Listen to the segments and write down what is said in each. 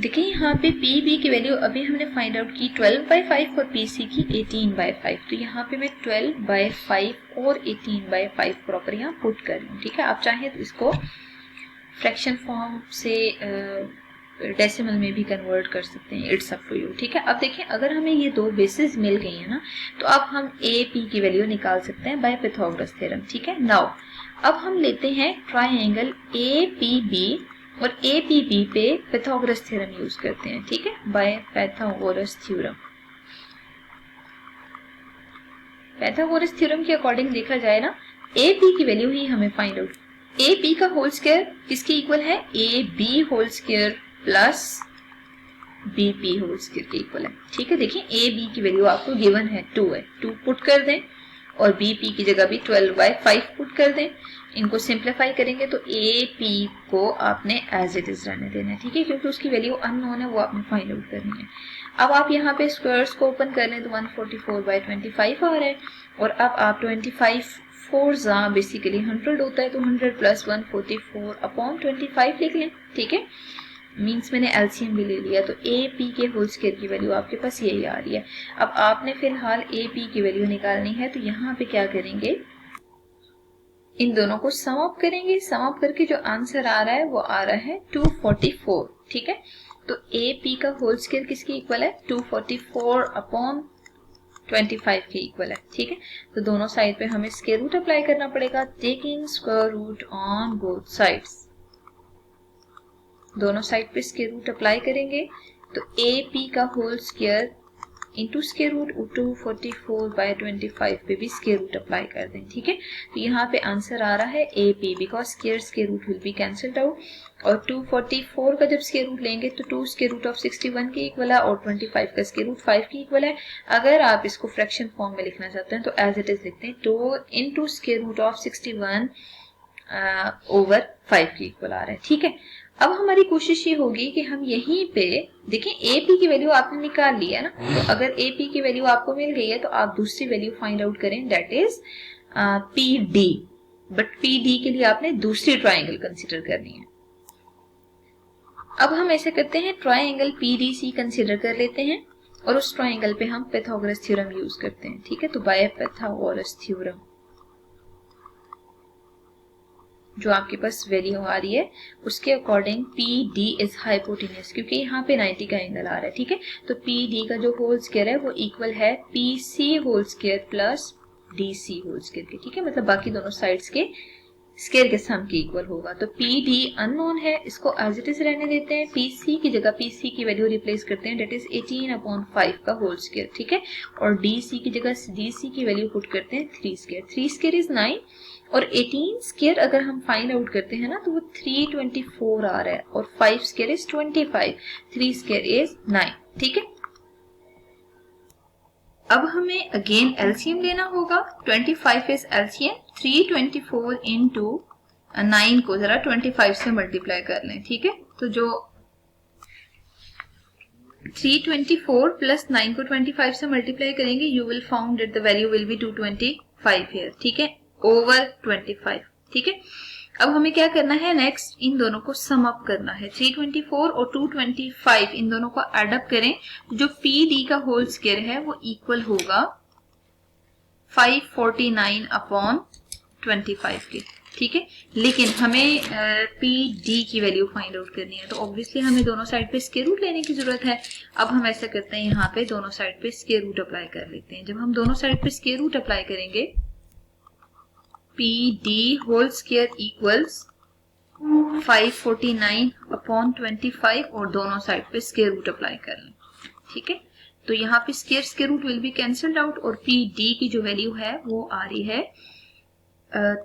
देखिए यहाँ पे पी बी की वैल्यू अभी हमने फाइंड आउट की 12/5 और पी सी की 18/5। तो यहाँ पे मैं 12/5 और 18/5 प्रॉपर यहाँ पुट कर रही हूँ। ठीक है, आप चाहें तो इसको फ्रैक्शन फॉर्म से डेसिमल में भी कन्वर्ट कर सकते हैं, इट्स अप टू यू। ठीक है, अब देखिए अगर हमें ये दो बेसिस मिल गई है ना, तो अब हम ए पी की वैल्यू निकाल सकते हैं बाय पाइथागोरस थ्योरम। ठीक है, नाउ अब हम लेते हैं ट्राइंगल ए पी बी और ए पी बी पे पाइथागोरस थ्योरम यूज करते हैं। ठीक है, by Pythagoras theorem. Pythagoras theorem के अकॉर्डिंग देखा जाए ना, ए पी की वैल्यू ही हमें फाइंड आउट, ए पी का होल स्क्वायर किसके इक्वल है, A B whole square plus B P whole square के इक्वल है। ठीक है, देखिए ए बी की वैल्यू आपको गिवन है 2 है, 2 पुट कर दें और बी पी की जगह भी 12/5 पुट कर दें। इनको सिंप्लीफाई करेंगे तो ए पी को आपने एज इट इज रहने देना है। ठीक है, क्योंकि उसकी वैल्यू अननोन है, वो आपने फाइंड आउट करनी है। अब आप यहाँ पे स्क्वायर्स को ओपन कर लें तो 144/25 आ रहा है, और अब आप 25 4 बेसिकली 100 होता है, तो 100 प्लस 144/25 लिख लें। ठीक है, मीन्स मैंने एलसीएम भी ले लिया, तो ए पी के होल स्क्वायर की वैल्यू आपके पास यही आ रही है। अब आपने फिलहाल ए पी की वैल्यू निकालनी है, तो यहाँ पे क्या करेंगे, इन दोनों को सम अप करेंगे। सम अप करके जो आंसर आ रहा है वो आ रहा है 244। ठीक है, तो ए पी का होल स्क्वायर किसके इक्वल है, 244/25 के इक्वल है। ठीक है, तो दोनों साइड पे हमें स्क्वायर रूट अप्लाई करना पड़ेगा, taking square root on both sides. दोनों साइड पे स्क्वायर रूट अप्लाई करेंगे तो ए पी का whole square into square root 244/25 पे भी स्क्वायर रूट अप्लाई कर दें। ठीक है, तो यहाँ पे आंसर आ रहा है A P, because square root will be cancelled out, और 244 का जब स्क्वायर रूट लेंगे तो 2 स्क्वायर रूट ऑफ 61 के इक्वल है, और 25 का स्क्वायर रूट 5 के इक्वल है। अगर आप इसको फ्रैक्शन फॉर्म में लिखना चाहते हैं तो एज इट इज लिखते हैं, 2 into square root of 61 over 5 के इक्वल आ रहा है। ठीक है, अब हमारी कोशिश ये होगी कि हम यहीं पे देखें, ए पी की वैल्यू आपने निकाल ली है ना, तो अगर ए पी की वैल्यू आपको मिल गई है तो आप दूसरी वैल्यू फाइंड आउट करें, that is P D. But P D के लिए आपने दूसरी ट्राइंगल कंसिडर करनी है। अब हम ऐसे करते हैं, triangle P D C consider कर लेते हैं और उस ट्राइंगल पे हम पाइथागोरस थ्योरम यूज करते हैं। ठीक है, तो बाय पाइथागोरस थ्योरम जो आपके पास वैल्यू आ रही है उसके according P D is hypotenuse, क्योंकि यहाँ पे 90 का एंगल आ रहा है। ठीक है, तो पी डी का जो होल स्क्वायर है वो इक्वल है P C whole square plus D C whole square के। ठीक है, मतलब बाकी दोनों साइड्स के स्क्वायर के सम के इक्वल होगा। तो पी डी अननोन है, इसको एज इट इज रहने देते हैं, पी सी की जगह पी सी की वैल्यू रिप्लेस करते हैं, दैट इज 18/5 का होल स्क्वायर। ठीक है, और डी सी की जगह डी सी की वैल्यू पुट करते हैं 3 स्क्वायर। 3 स्क्वायर इज 9, और 18 स्क्वायर अगर हम फाइंड आउट करते हैं ना तो वो 324 आ रहा है, और 5 स्क्वायर इज 25, 3 स्क्वायर इज 9। ठीक है, अब हमें अगेन एलसीएम लेना होगा, 25 इज एलसीएम, 324 इंटू 9 को जरा 25 से मल्टीप्लाई कर लें। ठीक है, तो जो 324 प्लस 9 को 25 से मल्टीप्लाई करेंगे, you will found that the value will be 225 here. ठीक है, ओवर 25। ठीक है, अब हमें क्या करना है, नेक्स्ट इन दोनों को सम अप करना है। 324 और 225 इन दोनों को एड अप करें, जो पी डी का होल स्क्वायर है वो इक्वल होगा 549/25 के। ठीक है, लेकिन हमें पी डी की वैल्यू फाइंड आउट करनी है, तो ऑब्वियसली हमें दोनों साइड पे स्क्वायर रूट लेने की जरूरत है। अब हम ऐसा करते हैं, यहाँ पे दोनों साइड पे स्क्वायर रूट अप्लाई कर लेते हैं। जब हम दोनों साइड पे स्क्वायर रूट अप्लाई करेंगे, P D whole square equals 549/25 और दोनों साइड पे स्क्वायर रूट अप्लाई कर लें। ठीक है, तो यहाँ पे square root will be cancelled out, और पी डी की जो वैल्यू है वो आ रही है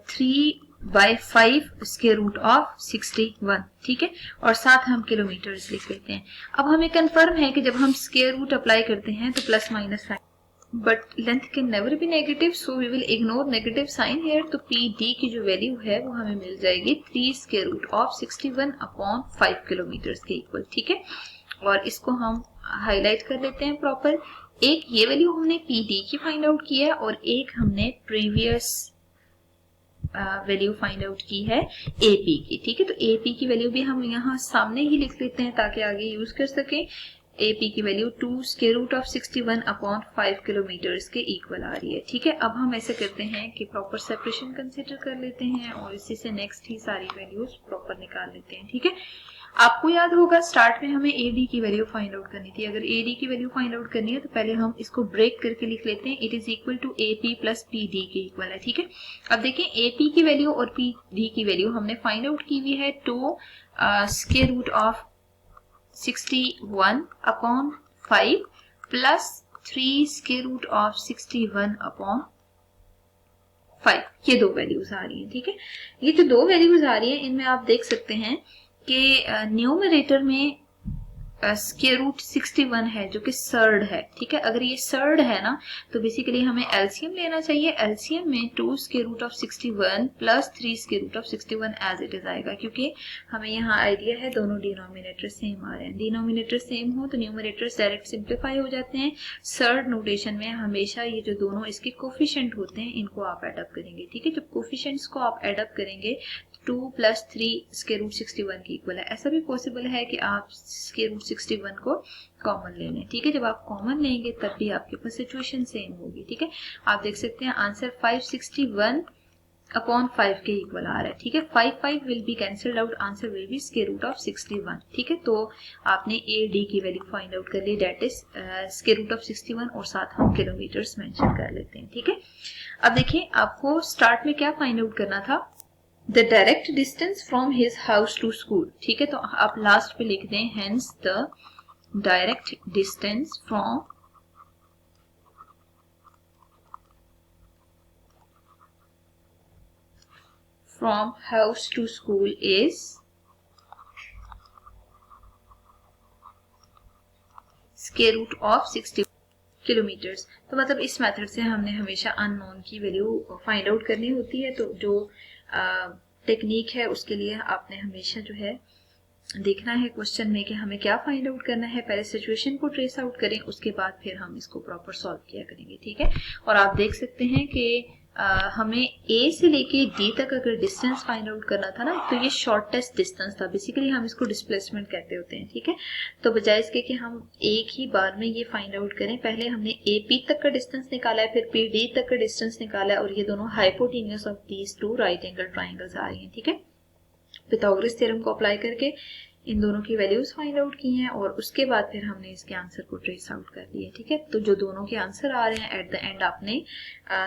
3/5 स्क्वायर रूट ऑफ 61। ठीक है, और साथ हम किलोमीटर्स लिख लेते हैं। अब हमें कंफर्म है कि जब हम स्क्वायर रूट अप्लाई करते हैं तो plus minus sign, but length can never be negative, so we will ignore negative sign here. तो पी डी की जो वैल्यू है वो हमें मिल जाएगी 3 स्क्वायर रूट ऑफ 61/5 किलोमीटर्स के इक्वल। ठीक है, और इसको हम हाईलाइट कर लेते हैं प्रॉपर। एक ये वैल्यू हमने पी डी की फाइंड आउट की है, और एक हमने प्रीवियस वैल्यू फाइंड आउट की है ए पी की, ठीक है। तो ए पी की वैल्यू भी हम यहाँ सामने ही लिख लेते हैं ताकि आगे यूज कर सकें। ए पी की वैल्यू 2√61 अपॉन 5 किलोमीटर्स के इक्वल आ रही है, ठीक है। अब हम ऐसे करते हैं कि प्रॉपर सेपरेशन कंसिडर कर लेते हैं और इसी से नेक्स्ट ही सारी वैल्यूज प्रॉपर निकाल लेते हैं, ठीक है। आपको याद होगा स्टार्ट में हमें ए डी की वैल्यू फाइंड आउट करनी थी। अगर ए डी की वैल्यू फाइंड आउट करनी है तो पहले हम इसको ब्रेक करके लिख लेते हैं। It is equal to A P plus P D के इक्वल है, ठीक है। अब देखें ए पी की वैल्यू और पी डी की वैल्यू हमने फाइंड आउट की हुई है 2 square root of 61 upon 5 plus 3 square root of 61 upon 5। ये दो वैल्यूज आ रही हैं, ठीक है। ये जो दो वैल्यूज आ रही हैं इनमें आप देख सकते हैं कि न्यूमरेटर में स्क्वायर रूट 61 है जो कि सर्ड है, ठीक है। अगर ये सर्ड है ना तो बेसिकली हमें एलसीएम लेना चाहिए। एलसीएम में 2 square root of 61 plus 3 square root of 61 as it is आएगा, क्योंकि हमें यहाँ आइडिया है दोनों डिनोमिनेटर सेम आ रहे हैं। डिनोमिनेटर सेम हो तो न्यूमरेटर्स डायरेक्ट सिंप्लीफाई हो जाते हैं। सर्ड नोटेशन में हमेशा ये जो दोनों इसके कोफिशिएंट होते हैं इनको आप एडअप करेंगे, ठीक है। जब कोफिशिएंट्स को आप एडअप करेंगे 2 प्लस 3 स्क्वायर रूट 61 के इक्वल है। ऐसा भी पॉसिबल है कि आप स्क्वायर रूट 61 को कॉमन ले लें, ठीक है। जब आप कॉमन लेंगे तब भी आपके पास सिचुएशन सेम होगी, ठीक है। आप देख सकते हैं आंसर 561 अपॉन 5 के इक्वल आ रहा है, ठीक है। 5 will be cancelled out, answer will be square root of 61, ठीक है। तो आपने ए डी की वैल्यू फाइंड आउट कर ली, that is square root of 61 और साथ हम किलोमीटर्स मेंशन कर लेते हैं, ठीक है। अब देखिए आपको स्टार्ट में क्या फाइंड आउट करना था, the direct distance from his house to school, ठीक है। तो आप लास्ट पे लिख दें hence the direct distance from house to school is square root of 60 kilometres. तो मतलब इस मेथड से हमने हमेशा अननोन की वैल्यू फाइंड आउट करनी होती है। तो जो टेक्निक है उसके लिए आपने हमेशा जो है देखना है क्वेश्चन में कि हमें क्या फाइंड आउट करना है। पहले सिचुएशन को ट्रेस आउट करें, उसके बाद फिर हम इसको प्रॉपर सॉल्व किया करेंगे, ठीक है। और आप देख सकते हैं कि हमें ए से लेके डी तक अगर डिस्टेंस फाइंड आउट करना था ना तो ये शॉर्टेस्ट डिस्टेंस था। बेसिकली हम इसको डिस्प्लेसमेंट कहते होते हैं, ठीक है। तो बजाय इसके कि हम एक ही बार में ये फाइंड आउट करें, पहले हमने ए पी तक का डिस्टेंस निकाला है, फिर पी डी तक का डिस्टेंस निकाला है, और ये दोनों hypotenuse of these two right angle triangles आ रही हैं, ठीक है। पिथागोरस थ्योरम को अप्लाई करके इन दोनों की वैल्यूज फाइंड आउट की हैं और उसके बाद फिर हमने इसके आंसर को ट्रेस आउट कर लिया, ठीक है। तो जो दोनों के आंसर आ रहे हैं एट द एंड आपने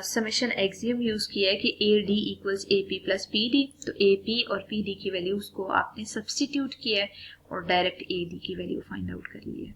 समेशन एक्सियम यूज किया है कि A D equals a P plus P D. तो ए पी और पी डी की वैल्यूज को आपने सब्स्टिट्यूट किया है और डायरेक्ट ए डी की वैल्यू फाइंड आउट कर ली है।